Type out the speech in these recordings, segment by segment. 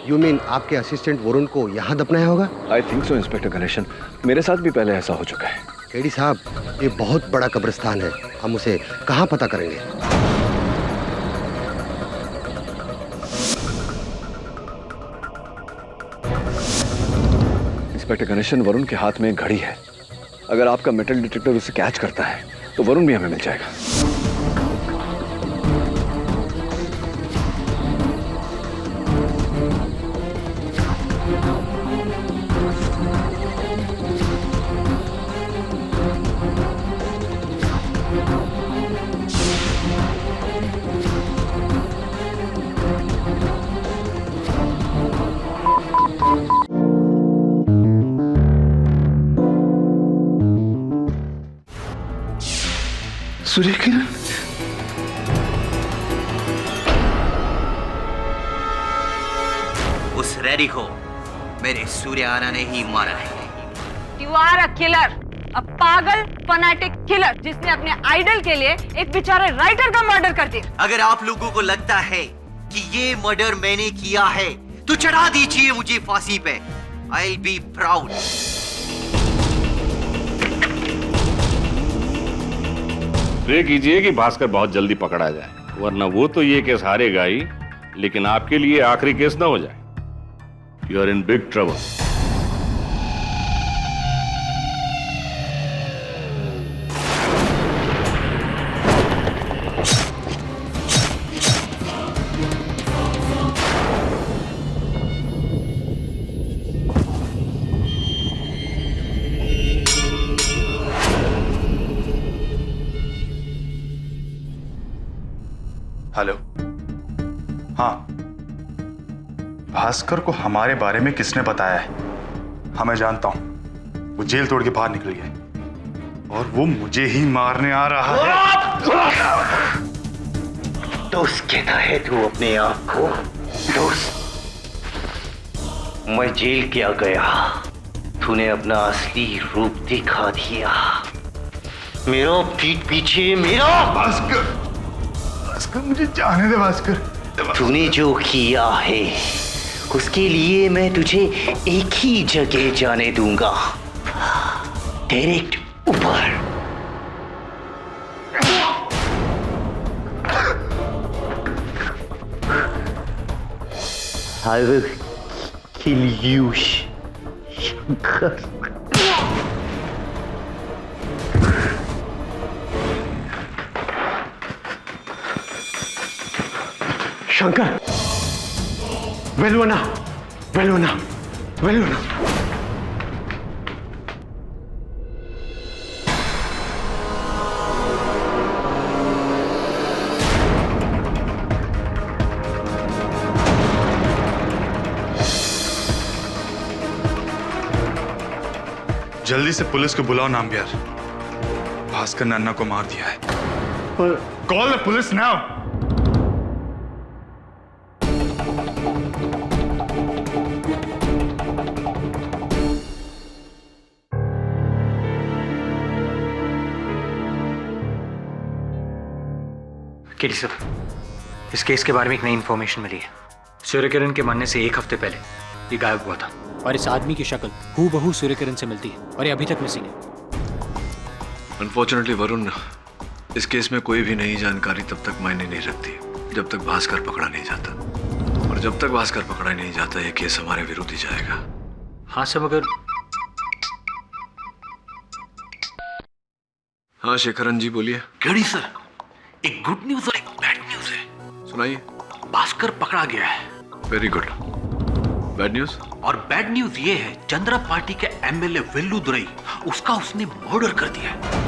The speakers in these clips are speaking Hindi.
यू मीन आपके असिस्टेंट वरुण को यहाँ दफनाया होगा? I think so inspector Ganeshan, मेरे साथ भी पहले ऐसा हो चुका है। केडी साहब, ये बहुत बड़ा कब्रिस्तान है, हम उसे कहाँ पता करेंगे? इंस्पेक्टर गणेशन, वरुण के हाथ में एक घड़ी है। अगर आपका मेटल डिटेक्टर उसे कैच करता है तो वरुण भी हमें मिल जाएगा। सूर्य किरण, उस रेडी को मेरे सूर्याना ने ही मारा है। You are a killer, a पागल फनाटिक किलर जिसने अपने आइडल के लिए एक बेचारे राइटर का मर्डर कर दिया। अगर आप लोगों को लगता है कि ये मर्डर मैंने किया है तो चढ़ा दीजिए मुझे फांसी पे। I'll be proud। प्रे कीजिए कि भास्कर बहुत जल्दी पकड़ा जाए, वरना वो तो ये केस हारेगा ही, लेकिन आपके लिए आखिरी केस ना हो जाए। You are in big trouble. Hello, हाँ, भास्कर को हमारे बारे में किसने बताया है? हाँ, मैं जानता हूं, वो जेल तोड़ के बाहर निकल गया और वो मुझे ही मारने आ रहा है। दोस्त कहता है तू अपने आप को? दोस्त, मैं जेल क्या गया, तूने अपना असली रूप दिखा दिया। मेरा पीठ पीछे मेरा। भास्कर, मुझे जाने दे भास्कर। तूने जो किया है उसके लिए मैं तुझे एक ही जगह जाने दूंगा, डायरेक्ट ऊपर। I will kill you, Shankar. Shankar, वेलुना, वेलुना, वेलुना। जल्दी से पुलिस को बुलाओ नामबियार। भास्कर ने अन्ना को मार दिया है। Call the police now. KD sir, इस केस के बारे में एक नई इंफॉर्मेशन मिली है। सूर्य किरण के मरने से एक हफ्ते पहले ये गायब हुआ था और इस आदमी की शक्ल हूबहू सूर्य किरण से मिलती है और ये अभी तक मिसिंग है। अनफॉर्चुनेटली वरुण, इस केस में कोई भी नई जानकारी तब तक मायने नहीं रखती जब तक भास्कर पकड़ा नहीं जाता, और जब तक भास्कर पकड़ा नहीं जाता ये केस हमारे विरुद्ध ही जाएगा। हाँ सब, मगर हाँ शेखरन जी बोलिए। केडी सर, एक गुड न्यूज और एक बैड न्यूज है। सुनाइए। भास्कर पकड़ा गया है। Very good. Bad news? और बैड न्यूज ये है, चंद्रा पार्टी के एमएलए वेल्लुदुरई, उसका उसने मर्डर कर दिया है।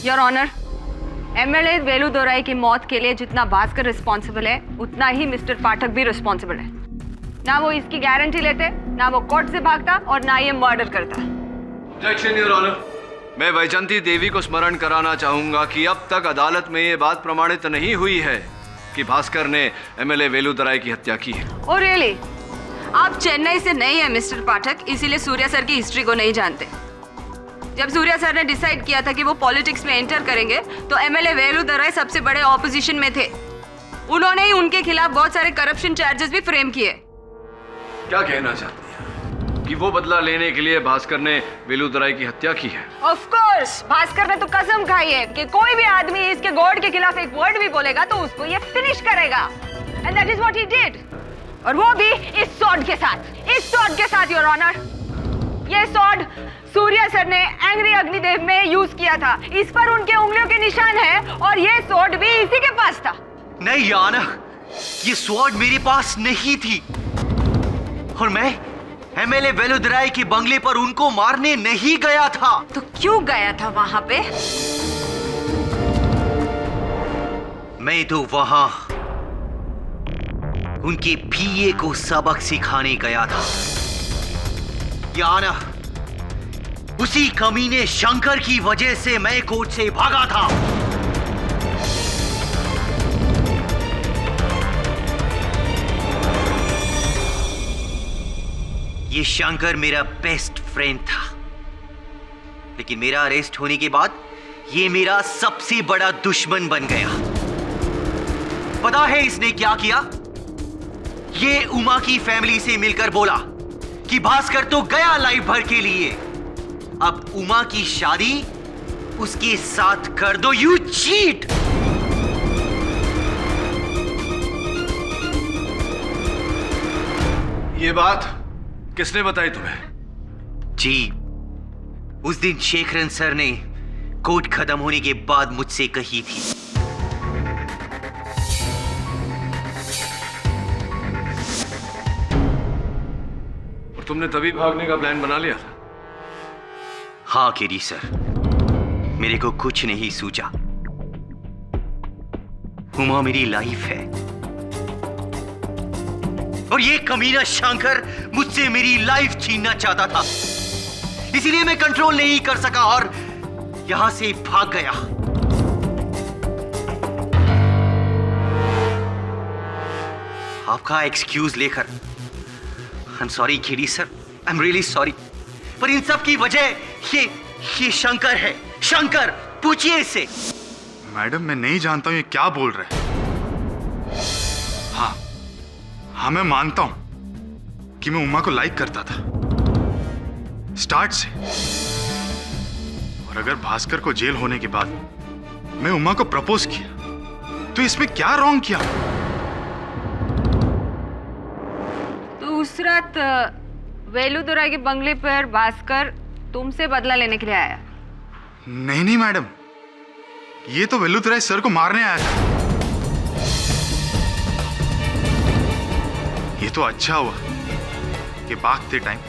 योर ऑनर, एमएलए वेलुदुरई की मौत के लिए जितना भास्कर रिस्पॉन्सिबल है उतना ही मिस्टर पाठक भी रिस्पॉन्सिबल है। ना वो इसकी गारंटी लेते, ना वो कोर्ट से भागता और ना ये मर्डर करता। Objection your honour. मैं वैजंती देवी को स्मरण कराना चाहूंगा कि अब तक अदालत में ये बात प्रमाणित नहीं हुई है कि भास्कर ने एमएलए वेलुदराय की हत्या की है। Oh really? आप चेन्नई से नहीं है मिस्टर पाठक, इसीलिए सूर्या सर की हिस्ट्री को नहीं जानते। जब सूर्या सर ने डिसाइड किया था कि वो पॉलिटिक्स में एंटर करेंगे तो एमएलए वेलुदराय सबसे बड़े ऑपोजिशन में थे। उन्होंने ही उनके खिलाफ बहुत सारे करप्शन चार्जेस भी फ्रेम किए। क्या कहना चाहती है कि वो बदला लेने के लिए भास्कर ने वेलुदराय की हत्या की है? ऑफ कोर्स, भास्कर ने तो कसम खाई है कि कोई भी आदमी इसके गॉड के खिलाफ एक वर्ड भी बोलेगा तो उसको ये फिनिश करेगा। And that is what he did. और वो भी इस सॉर्ड के साथ, योर ऑनर। ये सॉर्ड सूर्या सर ने एंग्री अग्निदेव में यूज किया था। इस पर उनके उंगलियों के निशान है और ये सॉर्ड भी इसी के पास था। नहीं याना, ये स्वॉर्ड मेरे पास नहीं थी और मैं एमएलए वेलुदराय के बंगले पर उनको मारने नहीं गया था। तो क्यों गया था वहां पे? मैं तो वहां उनके पीए को सबक सिखाने गया था। याना, उसी कमीने शंकर की वजह से मैं कोर्ट से भागा था। ये शंकर मेरा बेस्ट फ्रेंड था, लेकिन मेरा अरेस्ट होने के बाद ये मेरा सबसे बड़ा दुश्मन बन गया। पता है इसने क्या किया? ये उमा की फैमिली से मिलकर बोला कि भास्कर तो गया लाइफ भर के लिए, अब उमा की शादी उसके साथ कर दो। You cheat! ये बात किसने बताई तुम्हें? जी, उस दिन शेखरन सर ने कोर्ट खत्म होने के बाद मुझसे कही थी। और तुमने तभी भागने का प्लान बना लिया था? हाँ केडी सर, मेरे को कुछ नहीं सूझा। उमा मेरी लाइफ है और ये कमीना शंकर मुझसे मेरी लाइफ छीनना चाहता था, इसीलिए मैं कंट्रोल नहीं कर सका और यहां से भाग गया। आपका एक्सक्यूज लेकर I am sorry KD sir, I am really sorry, पर इन सब की वजह ये शंकर है। शंकर, पूछिए इससे। मैडम, मैं नहीं जानता हूं ये क्या बोल रहे हैं। हाँ, मैं मानता हूं कि मैं उमा को लाइक करता था स्टार्ट से, और अगर भास्कर को जेल होने के बाद मैं उमा को प्रपोज किया तो इसमें क्या रॉन्ग किया? तो उस रात वेलुदराय के बंगले पर भास्कर तुमसे बदला लेने के लिए आया? नहीं मैडम, ये तो वेलुदराय सर को मारने आया था। ये तो अच्छा हुआ कि भागते टाइम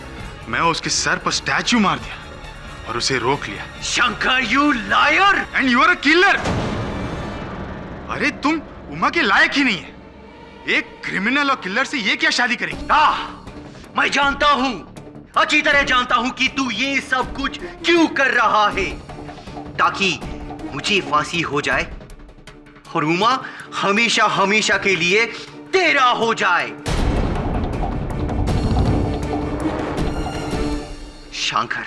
मैं उसके सर पर स्टैचू मार दिया और उसे रोक लिया। Shankar, you liar and you are a killer. अरे तुम उमा के लायक ही नहीं है। एक क्रिमिनल और किलर से ये क्या शादी करेगी? मैं जानता हूं, अच्छी तरह जानता हूं कि तू ये सब कुछ क्यों कर रहा है, ताकि मुझे फांसी हो जाए और उमा हमेशा हमेशा के लिए तेरा हो जाए। शंकर,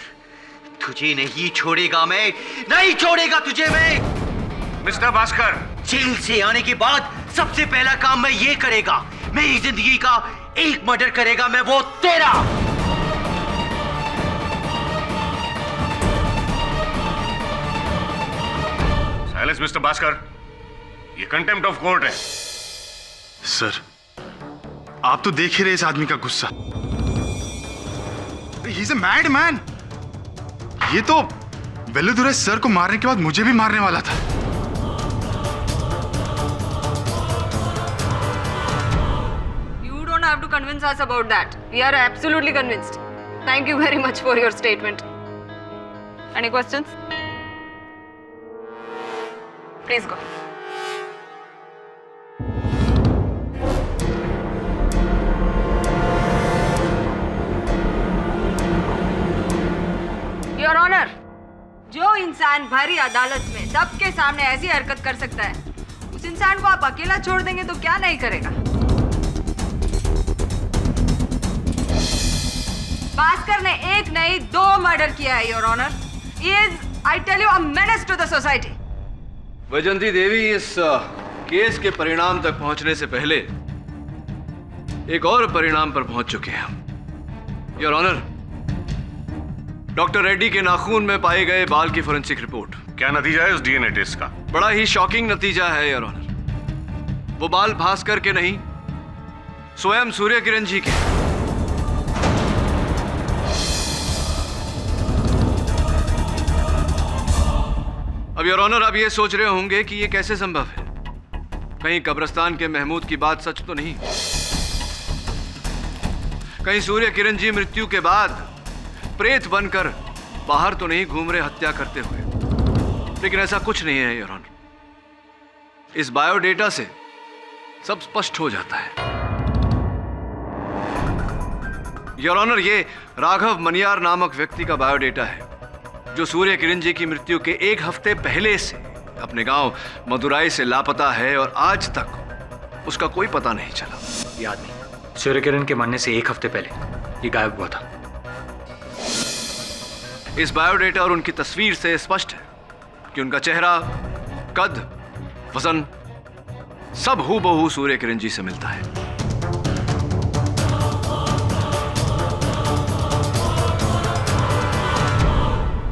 तुझे नहीं छोड़ेगा मैं, नहीं छोड़ेगा तुझे मैं। मिस्टर भास्कर, जेल से आने के बाद सबसे पहला काम मैं ये करेगा, मेरी जिंदगी का एक मर्डर करेगा मैं, वो तेरा। साइलेंस मिस्टर भास्कर, ये कंटेम्प्ट ऑफ कोर्ट है। सर, आप तो देख ही रहे इस आदमी का गुस्सा। He is a mad man. ये तो वेलुदराय सर को मारने के बाद मुझे भी मारने वाला था। You don't have to convince us about that. We are absolutely convinced. Thank you very much for your statement. Any questions? Please go. Your Honor, जो इंसान भरी अदालत में सबके सामने ऐसी हरकत कर सकता है, उस इंसान को आप अकेला छोड़ देंगे तो क्या नहीं करेगा। भास्कर ने एक नहीं 2 मर्डर किया है, your honour. He is, I tell you, a menace to the society. Vaijanti Devi, इस केस के परिणाम तक पहुंचने से पहले एक और परिणाम पर पहुंच चुके हैं हम। योर ऑनर, डॉक्टर रेड्डी के नाखून में पाए गए बाल की फोरेंसिक रिपोर्ट। क्या नतीजा है उस डीएनए टेस्ट का? बड़ा ही शॉकिंग नतीजा है योर ऑनर। वो बाल भास्कर के नहीं, स्वयं सूर्य किरण जी के। अब योर ऑनर, आप ये सोच रहे होंगे कि ये कैसे संभव है। कहीं कब्रिस्तान के महमूद की बात सच तो नहीं? कहीं सूर्य किरण जी मृत्यु के बाद प्रेत बनकर बाहर तो नहीं घूम रहे हत्या करते हुए? लेकिन ऐसा कुछ नहीं है योर ऑनर। इस बायोडेटा से सब स्पष्ट हो जाता है। योर ऑनर, ये राघव मनियार नामक व्यक्ति का बायोडेटा है, जो सूर्य किरण जी की मृत्यु के 1 हफ्ते पहले से अपने गांव मदुराई से लापता है और आज तक उसका कोई पता नहीं चला। ये आदमी सूर्य किरण के मरने से 1 हफ्ते पहले ये गायब हुआ था। इस बायोडेटा और उनकी तस्वीर से स्पष्ट है कि उनका चेहरा, कद, वजन सब हूबहू सूर्य किरण जी से मिलता है।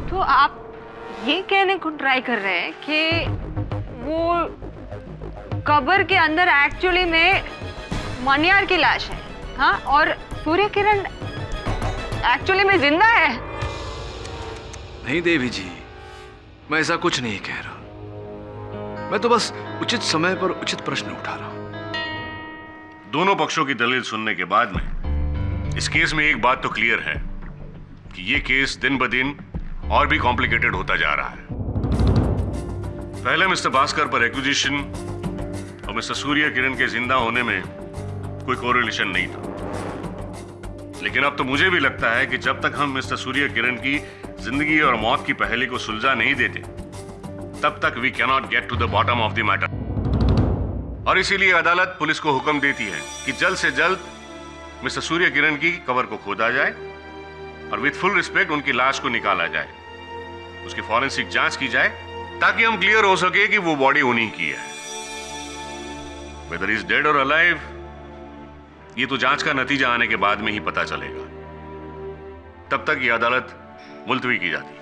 तो आप ये कहने को ट्राई कर रहे हैं कि वो कब्र के अंदर एक्चुअली में मनियार की लाश है, हाँ, और सूर्य किरण एक्चुअली में जिंदा है? नहीं देवी जी, मैं ऐसा कुछ नहीं कह रहा। मैं तो बस उचित समय पर उचित प्रश्न उठा रहा हूं। दोनों पक्षों की दलील सुनने के बाद में इस केस में एक बात तो क्लियर है कि ये केस दिन ब दिन और भी कॉम्प्लिकेटेड होता जा रहा है। पहले मिस्टर भास्कर पर एक्विजिशन और मिस्टर सूर्य किरण के जिंदा होने में कोई कोरिलेशन नहीं था, लेकिन अब तो मुझे भी लगता है कि जब तक हम मिस्टर सूर्य किरण की जिंदगी और मौत की पहेली को सुलझा नहीं देते, तब तक we cannot get to the bottom of the matter. और इसीलिए अदालत पुलिस को हुक्म देती है कि जल्द से जल्द मिस्टर सूर्य किरण की कब्र को खोदा जाए और विथ फुल रिस्पेक्ट उनकी लाश को निकाला जाए, उसकी फॉरेंसिक जांच की जाए, ताकि हम क्लियर हो सके कि वो बॉडी उन्हीं की है। वेदर इज डेड और अलाइव, ये तो जांच का नतीजा आने के बाद में ही पता चलेगा। तब तक ये अदालत मुलतवी की जाती है।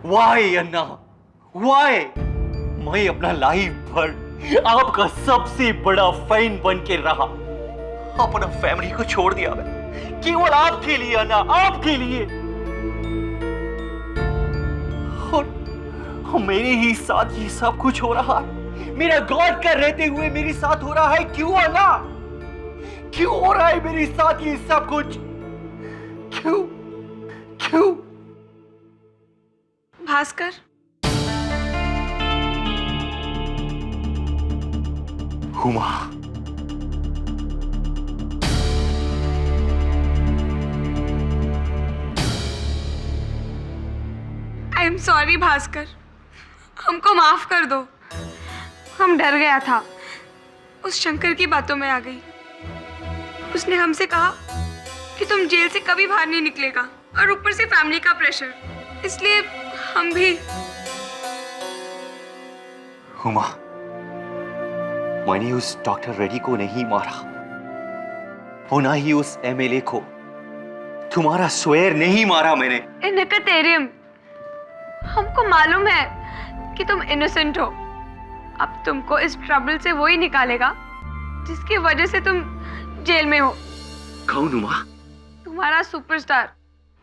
वाई अन्ना, वाई? मैं अपना लाइफ भर आपका सबसे बड़ा फैन बन के रहा, अपना फैमिली को छोड़ दिया मैं केवल आपके लिए अन्ना, आपके लिए। और मेरे ही साथ ये सब कुछ हो रहा है, मेरा गॉड का रहते हुए मेरे साथ हो रहा है। क्यों अन्ना, क्यों हो रहा है मेरे साथ ये सब कुछ? क्यों क्यों? Bhaskar, Huma, I am sorry Bhaskar, हमको माफ कर दो। हम डर गया था, उस शंकर की बातों में आ गई। उसने हमसे कहा कि तुम जेल से कभी बाहर नहीं निकलेगा, और ऊपर से फैमिली का प्रेशर, इसलिए हम भी। हुमा, मैंने उस डॉक्टर रेड्डी को नहीं मारा, वो ना ही उस एमएलए को, तुम्हारा स्वेर नहीं मारा मैंने। इनकतेरियम, हमको मालूम है कि तुम इनोसेंट हो। अब तुमको इस ट्रबल से वो ही निकालेगा जिसकी वजह से तुम जेल में हो। कौन हुमा? तुम्हारा सुपरस्टार,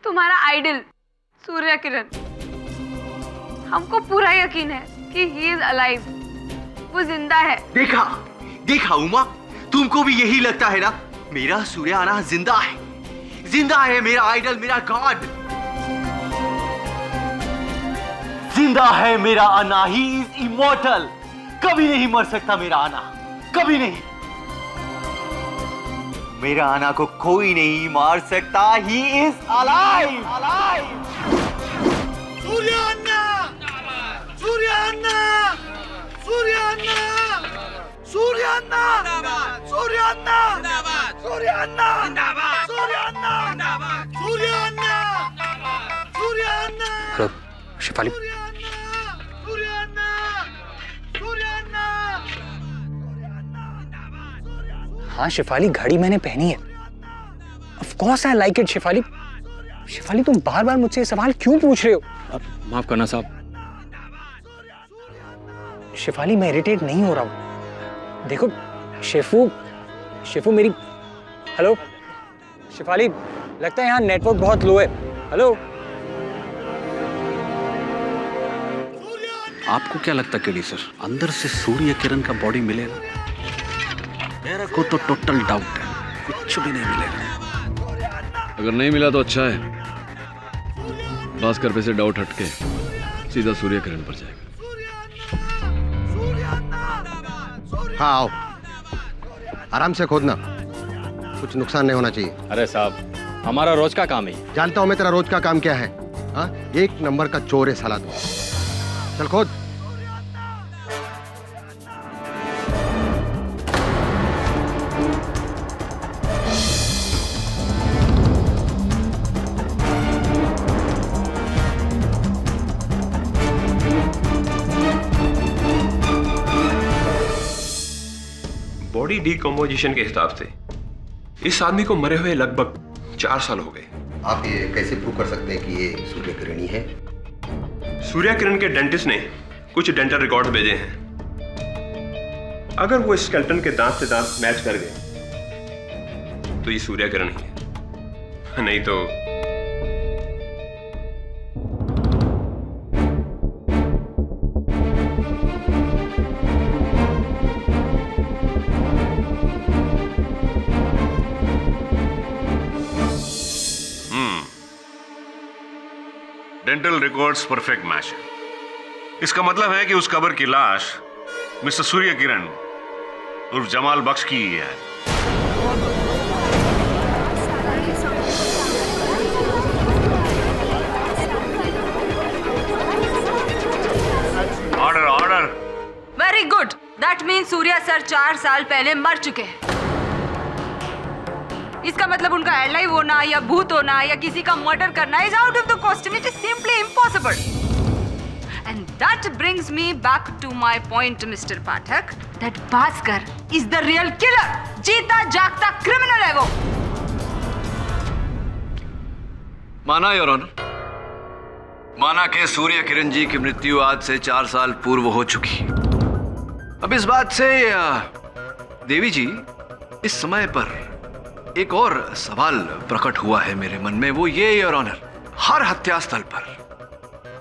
तुम्हारा आइडल सूर्य किरण। हमको पूरा यकीन है कि ही इज अलाइव, वो जिंदा है। देखा देखा उमा, तुमको भी यही लगता है ना? मेरा सूर्य आना जिंदा है, जिंदा है मेरा आइडल, मेरा गॉड जिंदा है। मेरा आना, ही इज इमॉर्टल, कभी नहीं मर सकता मेरा आना, कभी नहीं। मेरा आना को कोई नहीं मार सकता। He is alive. Hello Shifali. हाँ शिफाली, घड़ी मैंने पहनी है। Of course I like it Shifali. Shifali तुम बार बार मुझसे ये सवाल क्यों पूछ रहे हो? माफ करना साहब। शिफाली मैं इरिटेट नहीं हो रहा हूं। देखो शिफू मेरी। हेलो शिफाली, लगता है यहाँ नेटवर्क बहुत लो है। हेलो। आपको क्या लगता केडी सर, अंदर से सूर्य किरण का बॉडी मिलेगा? मेरे को तो टोटल डाउट है, कुछ भी नहीं मिलेगा। अगर नहीं मिला तो अच्छा है, भास्कर पे से डाउट हटके सीधा सूर्य किरण पर जाएगा। हाँ आओ, आराम से खोदना, कुछ नुकसान नहीं होना चाहिए। अरे साहब, हमारा रोज का काम है। जानता हूं मैं तेरा रोज का काम क्या है। हाँ, एक नंबर का चोर है साला तू। चल खोद। बॉडी डिकम्पोजिशन के हिसाब से इस आदमी को मरे हुए लगभग 4 साल हो गए। आप ये कैसे प्रूव कर सकते हैं कि ये सूर्य किरणी है? सूर्य किरण के डेंटिस्ट ने कुछ डेंटल रिकॉर्ड्स भेजे हैं। अगर वो स्केलेटन के दांत से दांत मैच कर गए तो ये सूर्य किरण ही है, नहीं तो डेंटल रिकॉर्ड्स परफेक्ट मैच है। इसका मतलब है कि उस कबर की लाश मिस्टर सूर्य किरण उर्फ जमाल बख्श की ही है। Order order. Very good, that mean Surya sir 4 साल पहले मर चुके हैं। इसका मतलब उनका एलाइव होना या भूत होना या किसी का मर्डर करना is out of the question. It is simply impossible. And that brings me back to my point mister Pathak, that Bhaskar is the real killer. जीता जागता क्रिमिनल है वो। माना योर ऑनर, माना कि सूर्य किरण जी की मृत्यु आज से 4 साल पूर्व हो चुकी। अब इस बात से देवी जी, इस समय पर एक और सवाल प्रकट हुआ है मेरे मन में। वो ये योर ऑनर, हर हत्या स्थल पर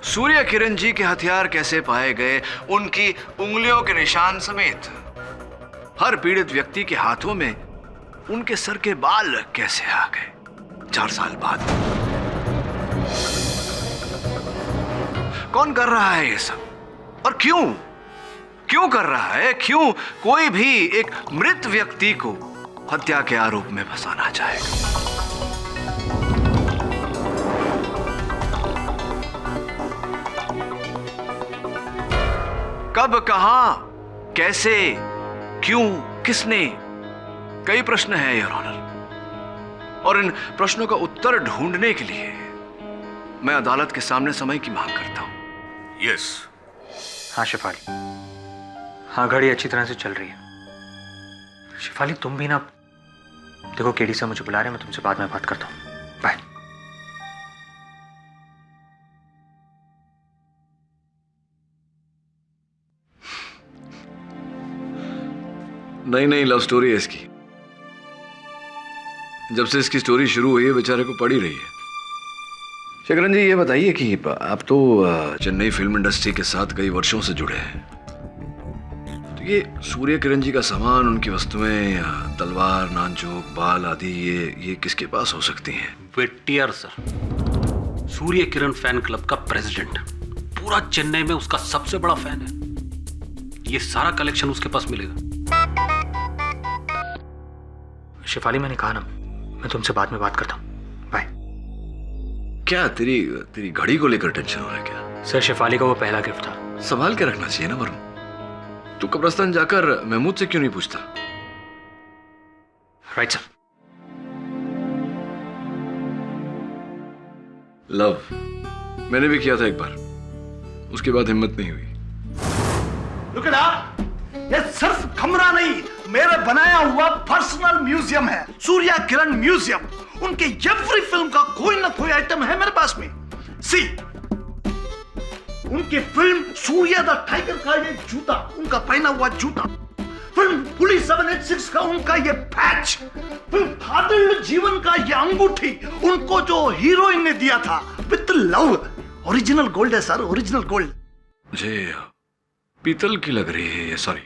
सूर्य किरण जी के हथियार कैसे पाए गए, उनकी उंगलियों के निशान समेत हर पीड़ित व्यक्ति के हाथों में उनके सर के बाल कैसे आ गए 4 साल बाद? कौन कर रहा है ये सब और क्यों? क्यों कर रहा है? क्यों कोई भी एक मृत व्यक्ति को हत्या के आरोप में फंसाना चाहेगा? कब, कहां, कैसे, क्यों, किसने? कई प्रश्न हैं योर ऑनर, और इन प्रश्नों का उत्तर ढूंढने के लिए मैं अदालत के सामने समय की मांग करता हूं। यस। हाँ शिफाली, हाँ घड़ी अच्छी तरह से चल रही है। शिफाली तुम भी ना, देखो केडी सर मुझे बुला रहे हैं, मैं तुमसे बाद में बात करता हूँ। बाय। नई नई लव स्टोरी है इसकी। जब से इसकी स्टोरी शुरू हुई है बेचारे को पड़ी रही है। शेखरन जी ये बताइए कि आप तो चेन्नई फिल्म इंडस्ट्री के साथ कई वर्षों से जुड़े हैं, तो ये सूर्य किरण जी का सामान, उनकी वस्तुएं, तलवार, नानचोक, बाल आदि, ये किसके पास हो सकती हैं? वेटियर sir, Surya Kiran fan club का प्रेसिडेंट, पूरा चेन्नई में उसका सबसे बड़ा फैन है। ये सारा कलेक्शन उसके पास मिलेगा। शिफाली, मैंने कहा ना, मैं तुमसे बाद में बात करता हूँ। बाय। क्या तेरी घड़ी को लेकर टेंशन हो रहा है क्या? सर, शिफाली का वो पहला गिफ्ट था। संभाल के रखना चाहिए ना वरुण। तू कब्रिस्तान जाकर महमूद से क्यों नहीं पूछता? Right sir. लव मैंने भी किया था एक बार, उसके बाद हिम्मत नहीं हुई। ये सिर्फ कमरा नहीं, मेरा बनाया हुआ पर्सनल म्यूजियम है, सूर्या किरण म्यूजियम। उनके एवरी फिल्म का कोई ना कोई आइटम है मेरे पास में। सी, उनकी फिल्म सूर्या द टाइगर का ये जूता, उनका पहना हुआ जूता, फिल्म पुलिस 786 का उनका ये पैच, फिल्म फादिल जीवन का ये अंगूठी उनको जो हीरोइन ने दिया था विद लव। ओरिजिनल गोल्ड है सर, ओरिजिनल गोल्ड। मुझे पीतल की लग रही है ये, sorry.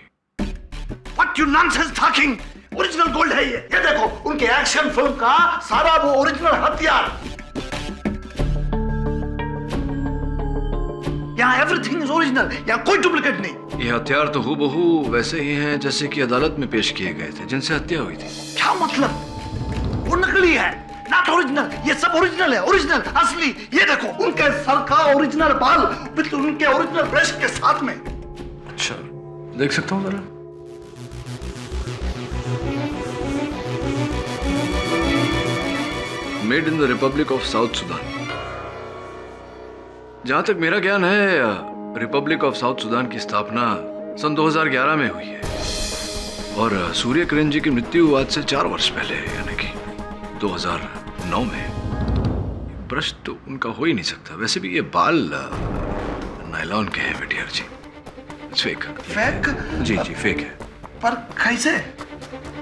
What you nonsense talking? Original gold है ये देखो, उनके एक्शन फिल्म का सारा वो ओरिजिनल हथियार। यहाँ एवरीथिंग इज ओरिजिनल, यहाँ कोई डुप्लीकेट नहीं। ये हथियार तो हूबहू वैसे ही हैं जैसे कि अदालत में पेश किए गए थे जिनसे हत्या हुई थी। क्या मतलब? वो नकली है, नॉट ओरिजिनल। ये सब ओरिजिनल है, ओरिजिनल, असली। ये देखो, उनके सर का ओरिजिनल बाल विद उनके ओरिजिनल ब्रश के साथ में। अच्छा, देख सकता हूँ जरा? Made in the Republic of south Sudan. जहां तक मेरा ज्ञान है, रिपब्लिक ऑफ साउथ सुडान की स्थापना सन 2011 में हुई है और सूर्य किरण जी की मृत्यु आज से 4 वर्ष पहले, यानी कि 2009 में। ब्रश तो उनका हो ही नहीं सकता। वैसे भी ये बाल नायलॉन के हैं विटियर जी। फेक। फेक? जी जी फेक है। पर कैसे?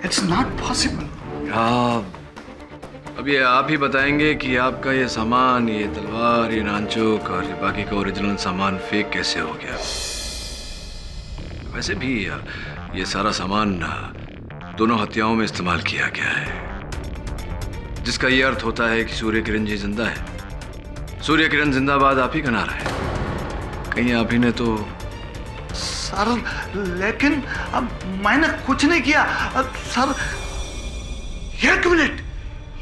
It's not possible. अब ये आप ही बताएंगे कि आपका ये सामान, ये तलवार, ये नानचुक और ये बाकी का ओरिजिनल सामान फेक कैसे हो गया। वैसे भी ये सारा सामान दोनों हत्याओं में इस्तेमाल किया गया है, जिसका ये अर्थ होता है कि सूर्य किरण जी जिंदा है। सूर्य किरण जिंदाबाद आप ही का नारा है। कहीं आप ही ने तो। सर, लेकिन अब मैंने कुछ नहीं किया। सर, 1 मिनट,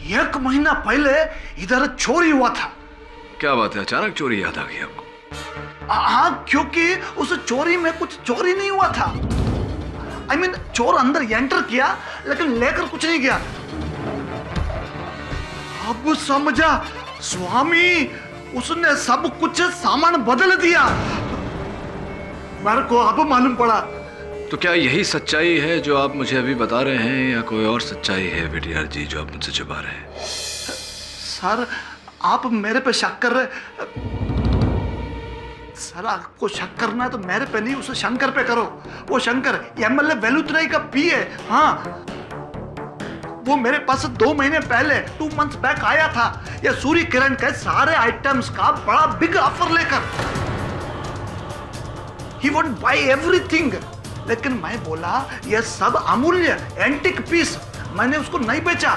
1 महीना पहले इधर चोरी हुआ था। क्या बात है, अचानक चोरी याद आ गई आपको? हाँ, क्योंकि उस चोरी में कुछ चोरी नहीं हुआ था। I mean, चोर अंदर एंटर किया लेकिन लेकर कुछ नहीं गया। अब समझा स्वामी, उसने सब कुछ सामान बदल दिया। मेरे को अब मालूम पड़ा। तो क्या यही सच्चाई है जो आप मुझे अभी बता रहे हैं, या कोई और सच्चाई है विटियार जी जो आप मुझसे छुपा रहे हैं? सर, आप मेरे पे शक कर रहे। सर, आपको शक करना है तो मेरे पे नहीं, उसे शंकर पे करो। वो शंकर एमएलए वेलुतराई का पीए। हाँ, वो मेरे पास 2 महीने पहले 2 मंथ्स बैक आया था ये सूर्य किरण के सारे आइटम्स का बड़ा बिग ऑफर लेकर। ही वॉन्ट बाय एवरीथिंग, लेकिन मैं बोला ये सब अमूल्य एंटिक पीस, मैंने उसको नहीं बेचा।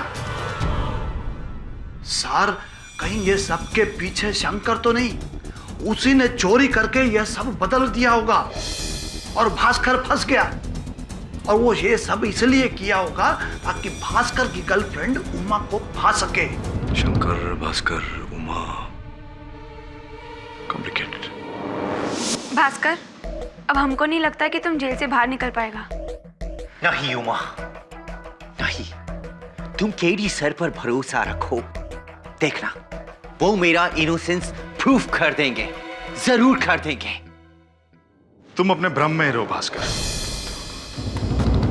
सर, कहीं ये सब के पीछे शंकर तो नहीं? उसी ने चोरी करके ये सब बदल दिया होगा और भास्कर फंस गया। और वो ये सब इसलिए किया होगा ताकि भास्कर की गर्लफ्रेंड उमा को भा सके। शंकर, भास्कर, उमा, कॉम्प्लिकेटेड। भास्कर, अब हमको नहीं लगता कि तुम जेल से बाहर निकल पाएगा। नहीं उमा, नहीं। तुम केडी सर पर भरोसा रखो, देखना वो मेरा इनोसेंस प्रूफ कर देंगे, जरूर कर देंगे। तुम अपने भ्रम में रहो भास्कर,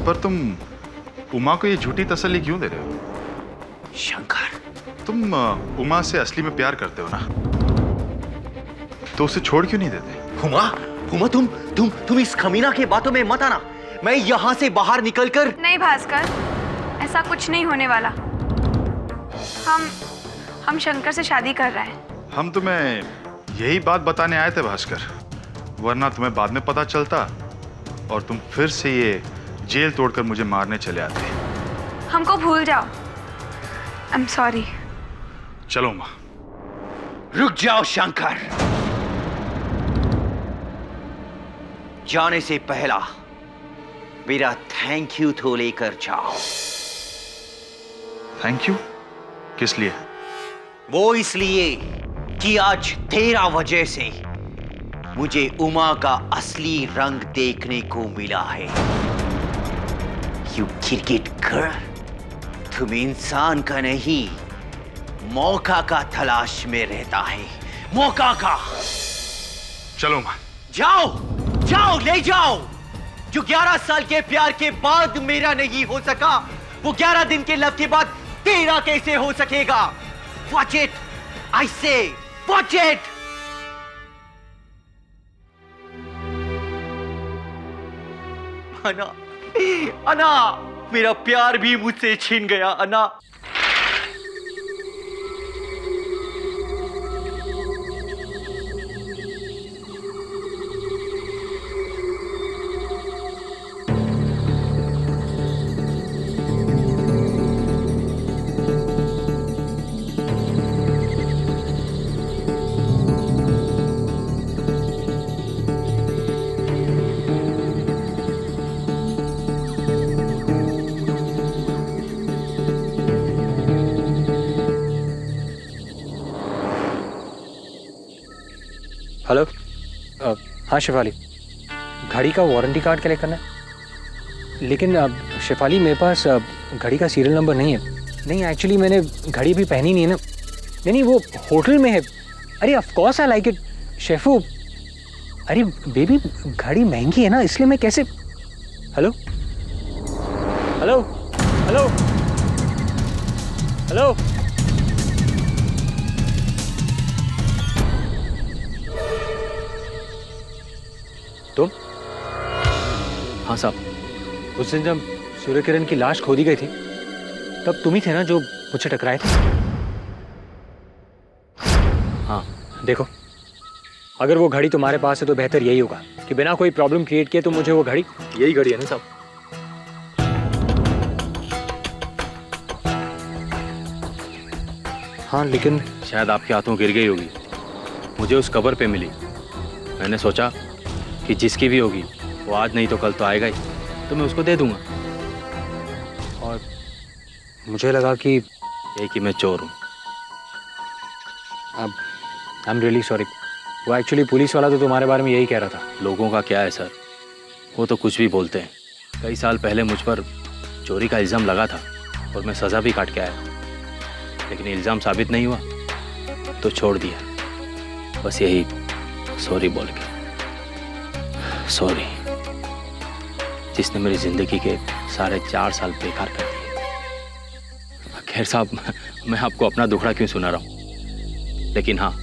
पर तुम उमा को ये झूठी तसल्ली क्यों दे रहे हो? शंकर, तुम उमा से असली में प्यार करते हो ना, तो उसे छोड़ क्यों नहीं देते? उमा, उमा, तुम इस खमीना के बातों में मत आना। मैं यहां से बाहर निकलकर। नहीं भास्कर, ऐसा कुछ नहीं होने वाला। हम शंकर से शादी कर रहे हैं। हम तुम्हें यही बात बताने आए थे भास्कर, वरना तुम्हें बाद में पता चलता और तुम फिर से ये जेल तोड़कर मुझे मारने चले आते। हमको भूल जाओ। I am sorry. चलो माँ। रुक जाओ शंकर, जाने से पहला मेरा थैंक यू तो लेकर जाओ। थैंक यू किस लिए? वो इसलिए कि आज तेरा वजह से मुझे उमा का असली रंग देखने को मिला है। यू क्रिकेट गर्ल, तुम इंसान का नहीं, मौका का तलाश में रहता है, मौका का। चलो मां। जाओ जाओ, ले जाओ। जो 11 साल के प्यार के बाद मेरा नहीं हो सका, वो 11 दिन के लव के बाद तेरा कैसे हो सकेगा? Watch it, I say, watch it. अना, अना, मेरा प्यार भी मुझसे छीन गया अना। हेलो, हाँ शेफाली, घड़ी का वारंटी कार्ड कलेक्ट करना है। लेकिन शेफाली मेरे पास घड़ी का सीरियल नंबर नहीं है। नहीं, एक्चुअली मैंने घड़ी भी पहनी नहीं है ना। नहीं, वो होटल में है। अरे of course I like it शेफू। अरे बेबी, घड़ी महंगी है ना, इसलिए मैं कैसे। Hello hello hello hello. तुम? हाँ साहब। उस दिन जब सूर्य किरण की लाश खोदी गई थी, तब तुम ही थे ना जो मुझसे टकराए थे? हाँ। देखो, अगर वो घड़ी तुम्हारे पास है तो बेहतर यही होगा कि बिना कोई प्रॉब्लम क्रिएट किए तुम मुझे वो घड़ी। यही घड़ी है ना साहब? हाँ, लेकिन शायद आपके हाथों गिर गई होगी। मुझे उस कबर पे मिली। मैंने सोचा कि जिसकी भी होगी वो आज नहीं तो कल तो आएगा ही, तो मैं उसको दे दूंगा। और मुझे लगा कि यही कि मैं चोर हूँ। अब आई एम रियली सॉरी। वो एक्चुअली पुलिस वाला तो तुम्हारे बारे में यही कह रहा था। लोगों का क्या है सर, वो तो कुछ भी बोलते हैं। कई साल पहले मुझ पर चोरी का इल्ज़ाम लगा था और मैं सज़ा भी काट के आया, लेकिन इल्ज़ाम साबित नहीं हुआ तो छोड़ दिया। बस यही सॉरी बोल के। सॉरी, जिसने मेरी ज़िंदगी के सारे 4 साल बेकार कर दिए। खैर साहब, मैं आपको अपना दुखड़ा क्यों सुना रहा हूँ, लेकिन हाँ,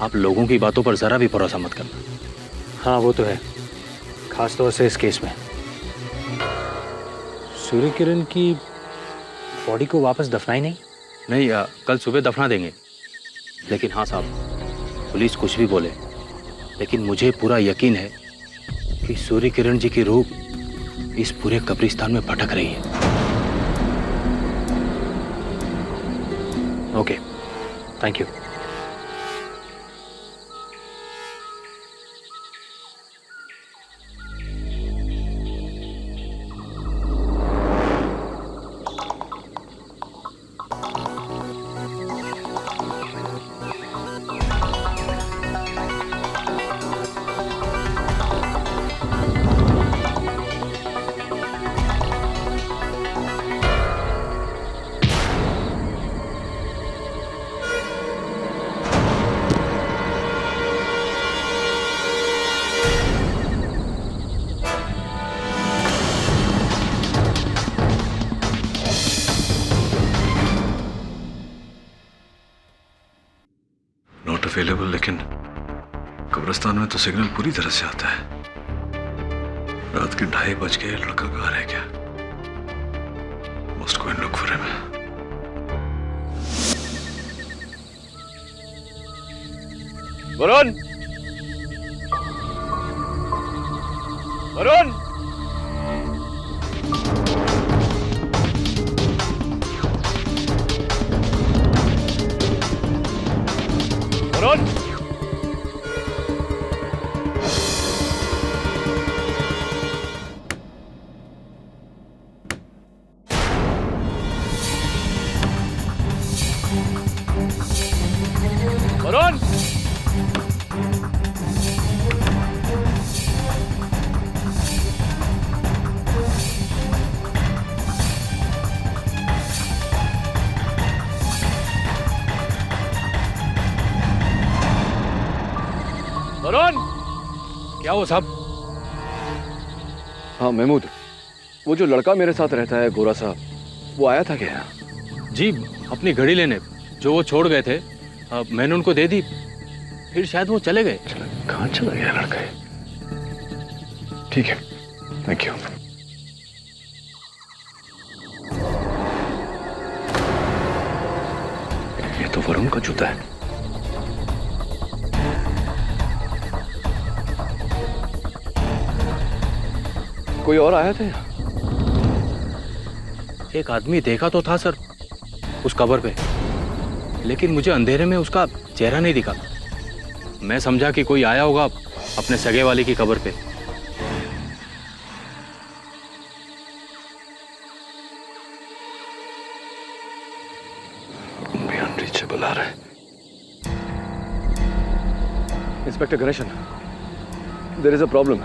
आप लोगों की बातों पर ज़रा भी भरोसा मत करना। हाँ, वो तो है, खास तौर से इस केस में। सूर्य किरण की बॉडी को वापस दफनाई नहीं? नहीं, कल सुबह दफना देंगे। लेकिन हाँ साहब, पुलिस कुछ भी बोले, लेकिन मुझे पूरा यकीन है कि सूर्य किरण जी की रूह इस पूरे कब्रिस्तान में भटक रही है। Okay, thank you. अवेलेबल, लेकिन कब्रिस्तान में तो सिग्नल पूरी तरह से आता है। रात के 2:30 बज गए, लड़का कहाँ रह गया? Must go and look for him. Varun, Varun, Varun, Varun! Varun! क्या वो साहब? हाँ महमूद, वो जो लड़का मेरे साथ रहता है गोरा सा, वो आया था क्या? जी, अपनी घड़ी लेने जो वो छोड़ गए थे, मैंने उनको दे दी, फिर शायद वो चले गए। कहाँ चला गया लड़का? ठीक है, थैंक यू। ये तो वरुण का जूता है। कोई और आया था? एक आदमी देखा तो था सर उस कबर पे, लेकिन मुझे अंधेरे में उसका चेहरा नहीं दिखा। मैं समझा कि कोई आया होगा अपने सगे वाले की कबर पे। भी अनरीचेबल आ रहा है। Inspector Ganeshan, there is a problem.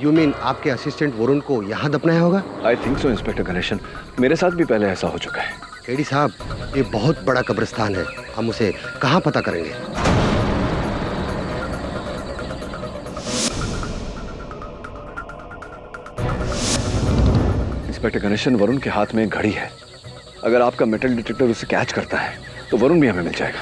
You mean आपके असिस्टेंट वरुण को यहाँ दफनाया होगा? I think so inspector Ganeshan, मेरे साथ भी पहले ऐसा हो चुका है। केडी साहब, ये बहुत बड़ा कब्रिस्तान है, हम उसे कहाँ पता करेंगे? इंस्पेक्टर गणेशन, वरुण के हाथ में एक घड़ी है। अगर आपका मेटल डिटेक्टर उसे कैच करता है तो वरुण भी हमें मिल जाएगा।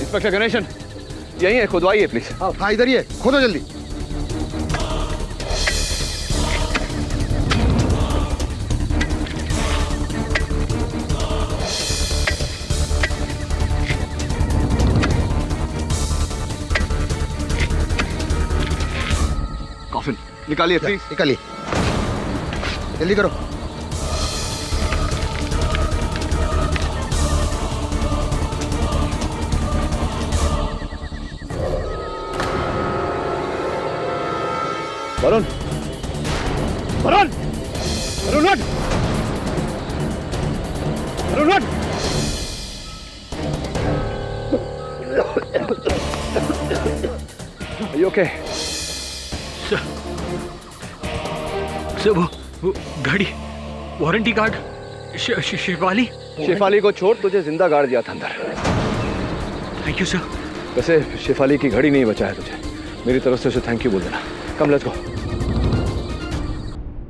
इंस्पेक्टर गणेशन, यही है, खुदवाइए प्लीज। हाँ इधर ही है, खोदो जल्दी। कॉफिन निकालिए प्लीज। निकालिए, जल्दी करो। वरुण, वरुण, वरुण उठ, वरुण उठ। Are you okay? सर वो घड़ी, वारंटी कार्ड, शेफाली। शेफाली को छोड़, तुझे जिंदा गाड़ दिया था अंदर। Thank you sir. वैसे शेफाली की घड़ी नहीं बचाया तुझे, मेरी तरफ से उसे थैंक यू बोल देना। Come, let's go.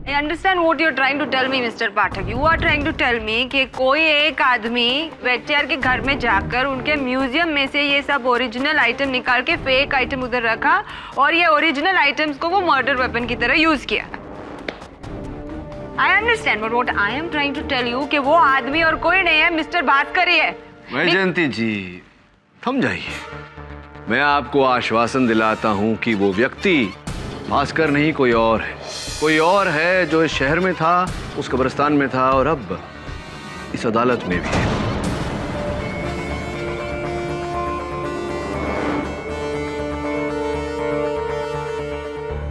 I understand what you're trying to tell me, Mr. Pathak. You are trying to tell me कि कोई एक आदमी वेटियार के घर में जाकर उनके म्यूजियम में से ये सब ओरिजिनल आइटम निकाल के फेक आइटम उधर रखा और ये ओरिजिनल आइटम्स को वो मर्डर वेपन की तरह यूज किया। I understand, but what I am trying to tell you कि वो आदमी और कोई नहीं है, मिस्टर भास्कर ही है। वैजयंती जी, थम जाइए। मैं आपको आश्वासन दिलाता हूं कि वो व्यक्ति भास्कर नहीं, कोई और है। कोई और है जो इस शहर में था, उस कब्रिस्तान में था और अब इस अदालत में भी है।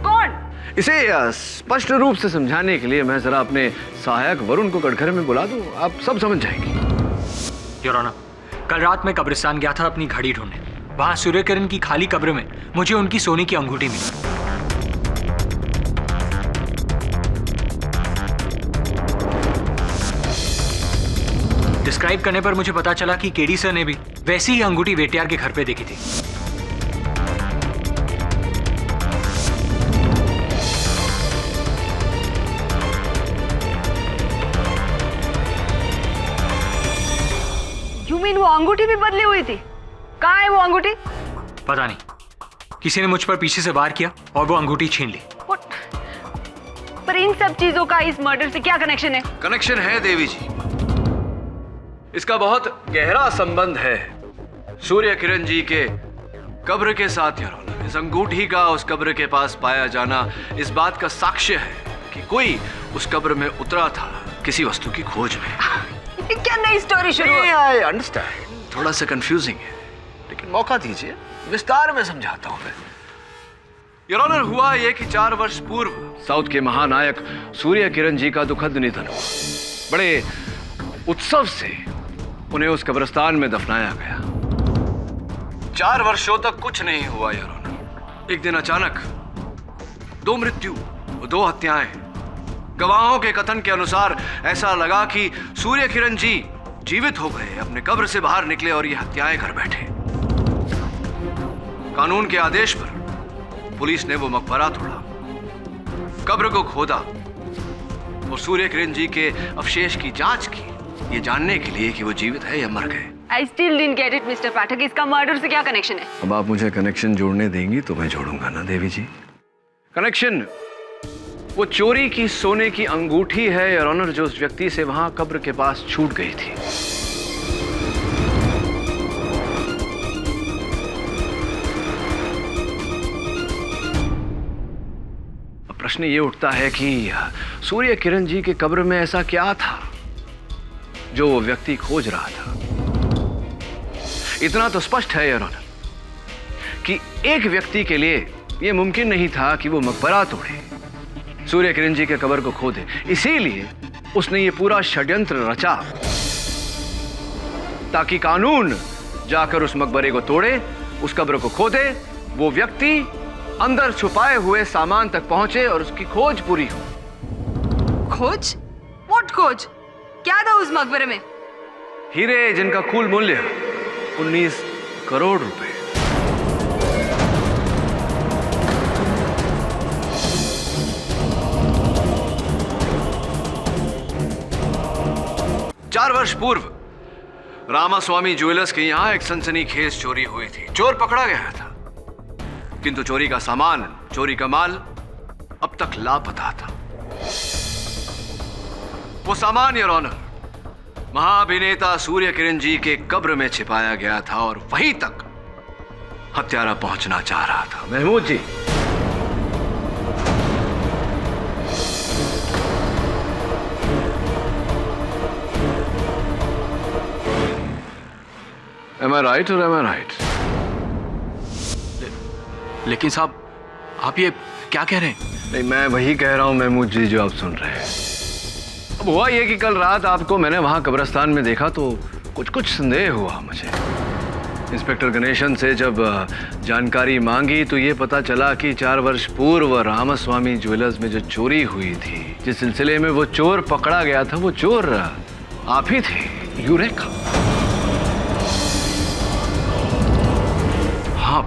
कौन? इसे स्पष्ट रूप से समझाने के लिए मैं जरा अपने सहायक वरुण को कटघरे में बुला दूं, आप सब समझ जाएंगे। योर ऑनर, कल रात मैं कब्रिस्तान गया था अपनी घड़ी ढूंढने। वहां सूर्यकिरण की खाली कब्र में मुझे उनकी सोने की अंगूठी मिली। डिस्क्राइब करने पर मुझे पता चला कि केडी सर ने भी वैसी ही अंगूठी वेटियार के घर पे देखी थी। You mean वो अंगूठी भी बदली हुई थी? कहाँ है वो अंगूठी? पता नहीं, किसी ने मुझ पर पीछे से वार किया और वो अंगूठी छीन ली। पर इन सब चीजों का इस मर्डर से क्या कनेक्शन है? कनेक्शन है देवी जी, इसका बहुत गहरा संबंध है सूर्य किरण जी के कब्र के साथ योर ऑनर, इस अंगूठी का उस कब्र के पास पाया जाना इस बात का साक्ष्य है कि कोई उस कब्र में उतरा था किसी वस्तु की खोज में। ये क्या नई स्टोरी शुरू हुई? आई अंडरस्टैंड, थोड़ा सा कंफ्यूजिंग है, लेकिन मौका दीजिए, विस्तार में समझाता हूं मैं। योर ऑनर, हुआ यह कि 4 वर्ष पूर्व साउथ के महानायक सूर्य किरण जी का दुखद निधन हुआ। बड़े उत्सव से उन्हें उस कब्रिस्तान में दफनाया गया। 4 वर्षों तक कुछ नहीं हुआ योर ऑनर। एक दिन अचानक 2 मृत्यु, 2 हत्याएं। गवाहों के कथन के अनुसार ऐसा लगा कि सूर्य किरण जी जीवित हो गए, अपने कब्र से बाहर निकले और ये हत्याएं कर बैठे। कानून के आदेश पर पुलिस ने वो मकबरा तोड़ा, कब्र को खोदा और सूर्य किरण जी के अवशेष की जांच की, ये जानने के लिए कि वो जीवित है या मर गए। I still didn't get it, mister Pathak. इसका मर्डर से क्या कनेक्शन है? अब आप मुझे कनेक्शन जोड़ने देंगी तो मैं जोड़ूंगा ना देवी जी। कनेक्शन वो चोरी की सोने की अंगूठी है योर ऑनर, जो उस व्यक्ति से वहां कब्र के पास छूट गई थी। अब प्रश्न ये उठता है कि सूर्य किरण जी के कब्र में ऐसा क्या था जो वो व्यक्ति खोज रहा था। इतना तो स्पष्ट है योर ऑनर कि एक व्यक्ति के लिए यह मुमकिन नहीं था कि वो मकबरा तोड़े, सूर्य किरण जी के कब्र को खोदे। इसीलिए उसने ये पूरा षड्यंत्र रचा ताकि कानून जाकर उस मकबरे को तोड़े, उस कब्र को खोदे, वो व्यक्ति अंदर छुपाए हुए सामान तक पहुंचे और उसकी खोज पूरी हो। खोज? व्हाट खोज? क्या था उस मकबरे में? हीरे जिनका कुल मूल्य 19 करोड़ रुपए। चार वर्ष पूर्व रामास्वामी ज्वेलर्स के यहां एक सनसनीखेज चोरी हुई थी। चोर पकड़ा गया था, किंतु चोरी का सामान, चोरी का माल अब तक लापता था। वो सामान योर ऑनर महाअभिनेता सूर्य किरण जी के कब्र में छिपाया गया था और वहीं तक हत्यारा पहुंचना चाह रहा था। महमूद जी, Am I right or am I right? लेकिन साहब, आप ये क्या कह रहे हैं? नहीं, मैं वही कह रहा हूं महमूद जी जो आप सुन रहे हैं। अब हुआ ये कि कल रात आपको मैंने वहां कब्रिस्तान में देखा तो कुछ संदेह हुआ मुझे। इंस्पेक्टर गणेशन से जब जानकारी मांगी तो ये पता चला कि 4 वर्ष पूर्व रामास्वामी ज्वेलर्स में जो चोरी हुई थी, जिस सिलसिले में वो चोर पकड़ा गया था, वो चोर आप ही थे, यूरेका। हाँ,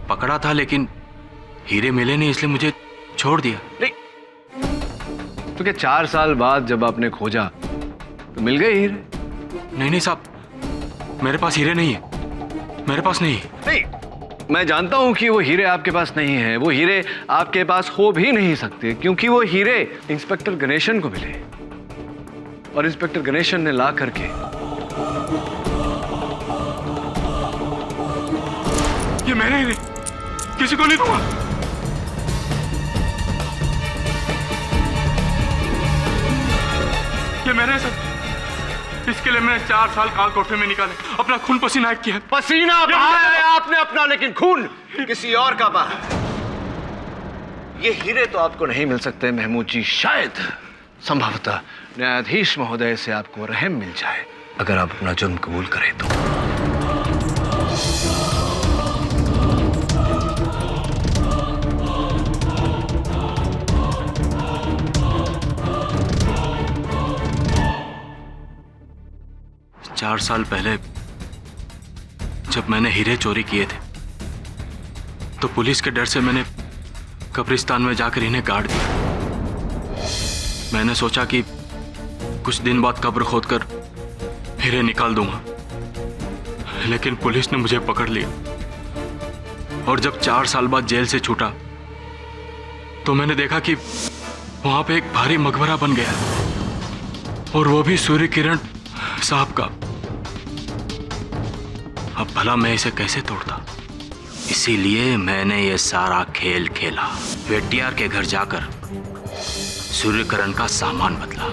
पकड़ा था, लेकिन हीरे मिले नहीं, इसलिए मुझे छोड़ दिया। नहीं तो क्या 4 साल बाद जब आपने खोजा तो मिल गए हीरे? नहीं साहब, मेरे पास हीरे नहीं है, मेरे पास नहीं है। नहीं, मैं जानता हूं कि वो हीरे आपके पास नहीं है, वो हीरे आपके पास हो भी नहीं सकते, क्योंकि वो हीरे इंस्पेक्टर गणेशन को मिले और इंस्पेक्टर गणेशन ने ला करके ये मैंने ही नहीं, किसी को नहीं दूंगा। ये मैंने सर, इसके लिए मैंने 4 साल काल कोठरी में निकाले, अपना खून पसीना किया। पसीना बहाया है आपने अपना, लेकिन खून किसी और का बहा। ये हीरे तो आपको नहीं मिल सकते महमूद जी। शायद संभवतः न्यायाधीश महोदय से आपको रहम मिल जाए अगर आप अपना जुर्म कबूल करें तो। 4 साल पहले जब मैंने हीरे चोरी किए थे तो पुलिस के डर से मैंने कब्रिस्तान में जाकर इन्हें गाड़ दिया। मैंने सोचा कि कुछ दिन बाद कब्र खोदकर हीरे निकाल दूंगा, लेकिन पुलिस ने मुझे पकड़ लिया और जब 4 साल बाद जेल से छूटा तो मैंने देखा कि वहां पे एक भारी मकबरा बन गया और वो भी सूर्य किरण साहब का। अब भला मैं इसे कैसे तोड़ता? इसीलिए मैंने ये सारा खेल खेला। वेटियार के घर जाकर सूर्यकिरण का सामान बदला।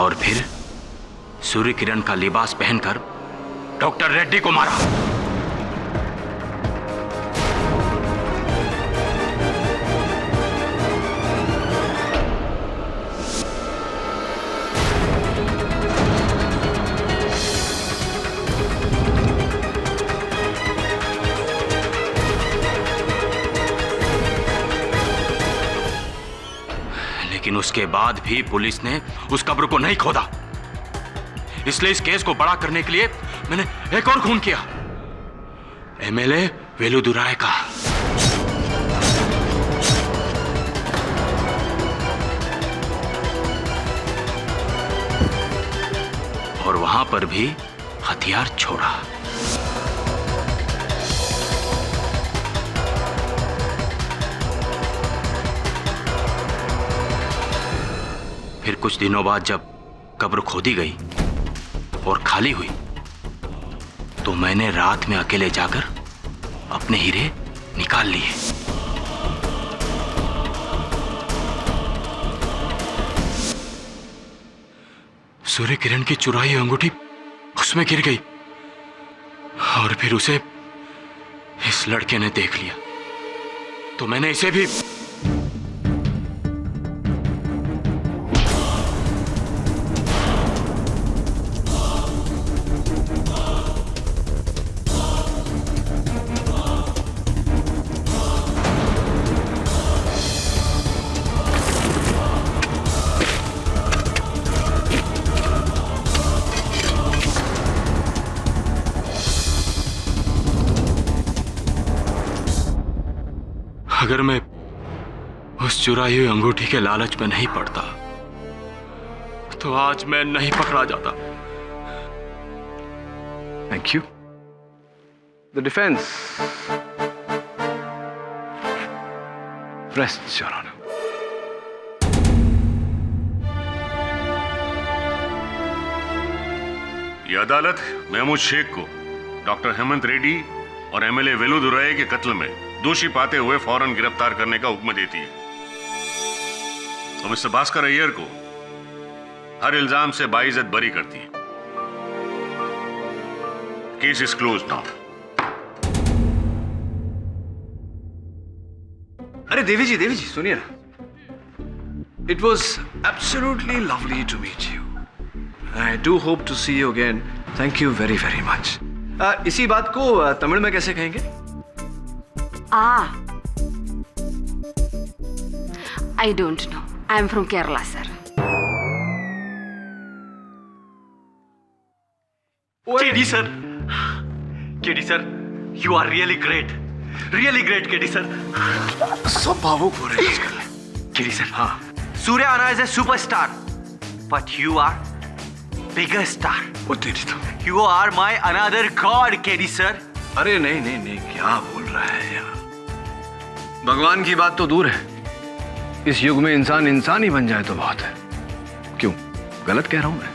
और फिर सूर्यकिरण का लिबास पहनकर डॉक्टर रेड्डी को मारा। लेकिन उसके बाद भी पुलिस ने उस कब्र को नहीं खोदा। इसलिए इस केस को बड़ा करने के लिए मैंने एक और खून किया, एमएलए वेलुदुराय का। और वहां पर भी हथियार छोड़ा। फिर कुछ दिनों बाद जब कब्र खोदी गई और खाली हुई तो मैंने रात में अकेले जाकर अपने हीरे निकाल लिए। सूर्यकिरण की चुराई हुई अंगूठी उसमें गिर गई और फिर उसे इस लड़के ने देख लिया तो मैंने इसे भी अगर मैं उस चुराई हुई अंगूठी के लालच में नहीं पड़ता तो आज मैं नहीं पकड़ा जाता। Thank you. The defence rests your honour. ये अदालत महमूद शेख को डॉक्टर हेमंत रेड्डी और एमएलए वेलुदुराय के कत्ल में दोषी पाते हुए फौरन गिरफ्तार करने का हुक्म देती है और मिस्टर भास्कर अय्यर को हर इल्जाम से बाइज्जत बरी करती है। Case is close now. अरे देवी जी सुनिए ना। It was absolutely lovely to meet you. I do hope to see you again. Thank you very very much. इसी बात को तमिल में कैसे कहेंगे? I don't know. I am from Kerala, sir. KD sir, KD sir, you are really great KD sir. सब भावुक हो रहे हैं आजकल। KD sir, हाँ, Surya Anna is a superstar, but you are bigger star. वो तेरी तो। You are my another god, KD sir. अरे नहीं, क्या बोल रहा है यार? भगवान की बात तो दूर है, इस युग में इंसान ही बन जाए तो बहुत है। क्यों, गलत कह रहा हूं मैं?